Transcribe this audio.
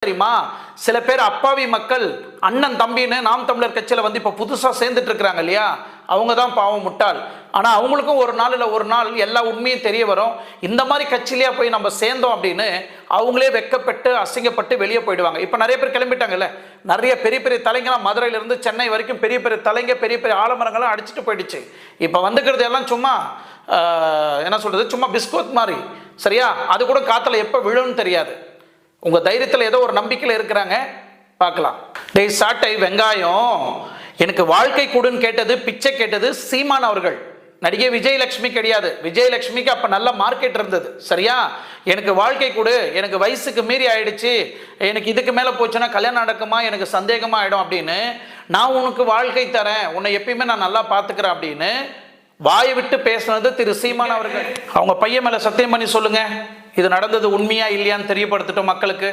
தெரியுமா? சில பேர் அப்பாவி மக்கள் அண்ணன் தம்பின்னு நாம் தமிழர் கட்சியில் வந்து இப்போ புதுசாக சேர்ந்துட்டு இருக்கிறாங்க இல்லையா, அவங்க தான் பாவம் முட்டாள். ஆனால் அவங்களுக்கும் ஒரு நாள் இல்லை ஒரு நாள் எல்லா உண்மையும் தெரிய வரும். இந்த மாதிரி கட்சியிலேயே போய் நம்ம சேர்ந்தோம் அப்படின்னு அவங்களே வெக்கப்பட்டு அசிங்கப்பட்டு வெளியே போயிடுவாங்க. இப்போ நிறைய பேர் கிளம்பிட்டாங்கல்ல, நிறைய பெரிய பெரிய தலைங்களாம் மதுரையிலேருந்து சென்னை வரைக்கும் பெரிய பெரிய தலைங்க பெரிய பெரிய ஆலமரங்கள்லாம் அடிச்சுட்டு போயிடுச்சு. இப்போ வந்துக்கிறது எல்லாம் சும்மா என்ன சொல்கிறது, சும்மா பிஸ்கோத் மாதிரி, சரியா? அது கூட காற்றுல எப்போ விழுன்னு தெரியாது. உங்கள் தைரியத்தில் ஏதோ ஒரு நம்பிக்கையில் இருக்கிறாங்க, பார்க்கலாம். டேய் சாட்டை வெங்காயம், எனக்கு வாழ்க்கை கூடுன்னு கேட்டது, பிச்சை கேட்டது சீமான் அவர்கள், நடிகை விஜயலட்சுமி கிடையாது. விஜயலட்சுமிக்கு அப்போ நல்ல மார்க்கெட் இருந்தது, சரியா? எனக்கு வாழ்க்கை கொடு, எனக்கு வயசுக்கு மீறி ஆயிடுச்சு, எனக்கு இதுக்கு மேலே போச்சுன்னா கல்யாணம் நடக்குமா, எனக்கு சந்தேகமாக ஆகிடும் அப்படின்னு, நான் உனக்கு வாழ்க்கை தரேன், உன்னை எப்பயுமே நான் நல்லா பார்த்துக்கிறேன் அப்படின்னு வாயை விட்டு பேசுனது திரு சீமான் அவர்கள். அவங்க பையன் மேலே சத்தியம் பண்ணி சொல்லுங்க, இது நடந்தது உண்மையா இல்லையான்னு தெரியப்படுத்தட்டும் மக்களுக்கு.